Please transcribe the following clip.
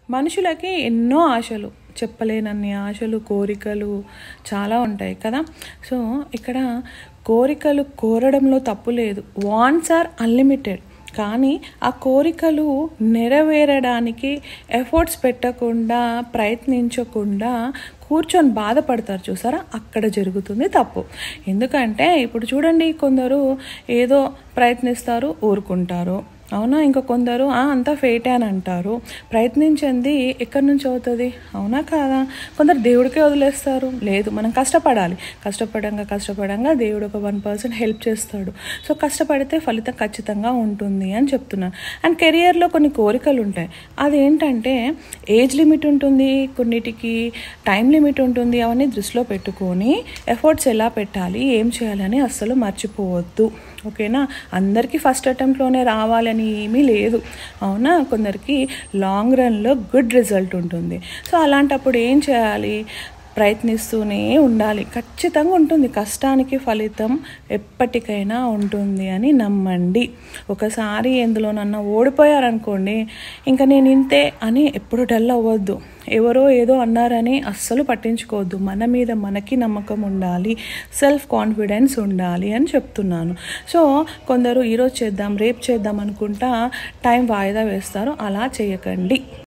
మనుషులకి ఎన్నో ఆశలు, చెప్పలేనన్ని ఆశలు, కోరికలు చాలా ఉంటాయి కదా. సో ఇక్కడ కోరికలు కోరడంలో తప్పు లేదు. Wants are unlimited. కానీ ఆ కోరికలు నెరవేరడానికి ఎఫర్ట్స్ పెట్టకుండా, ప్రయత్నించకుండా కూర్చొని బాధపడతారు చూసారా, అక్కడ జరుగుతుంది తప్పు. ఎందుకంటే ఇప్పుడు చూడండి, కొందరు ఏదో ప్రయత్నిస్తారు, ఊరుకుంటారు, అవునా. ఇంకా కొందరు అంతా ఫేటే అని అంటారు. ప్రయత్నించింది ఎక్కడి నుంచి అవుతుంది, అవునా కాదా. కొందరు దేవుడికే వదిలేస్తారు. లేదు, మనం కష్టపడంగా దేవుడు ఒక 1% హెల్ప్ చేస్తాడు. సో కష్టపడితే ఫలితం ఖచ్చితంగా ఉంటుంది అని చెప్తున్నాను. అండ్ కెరియర్లో కొన్ని కోరికలు ఉంటాయి. అదేంటంటే ఏజ్ లిమిట్ ఉంటుంది, కొన్నిటికి టైం లిమిట్ ఉంటుంది. అవన్నీ దృష్టిలో పెట్టుకొని ఎఫర్ట్స్ ఎలా పెట్టాలి, ఏం చేయాలని అస్సలు మర్చిపోవద్దు. ఓకేనా. అందరికీ ఫస్ట్ అటెంప్ట్లోనే రావాలని ఏమీ లేదు, అవునా. కొందరికి లాంగ్ రన్లో గుడ్ రిజల్ట్ ఉంటుంది. సో అలాంటప్పుడు ఏం చేయాలి, ప్రయత్నిస్తూనే ఉండాలి. ఖచ్చితంగా ఉంటుంది, కష్టానికి ఫలితం ఎప్పటికైనా ఉంటుంది అని నమ్మండి. ఒకసారి ఎందులోనన్నా ఓడిపోయారనుకోండి, ఇంకా నేను ఇంతే అని ఎప్పుడు డల్ అవ్వద్దు. ఎవరో ఏదో అన్నారని అస్సలు పట్టించుకోవద్దు. మన మీద మనకి నమ్మకం ఉండాలి, సెల్ఫ్ కాన్ఫిడెన్స్ ఉండాలి అని చెప్తున్నాను. సో కొందరు ఈరోజు చేద్దాం, రేపు చేద్దాం అనుకుంటా టైం వాయిదా వేస్తారు. అలా చేయకండి.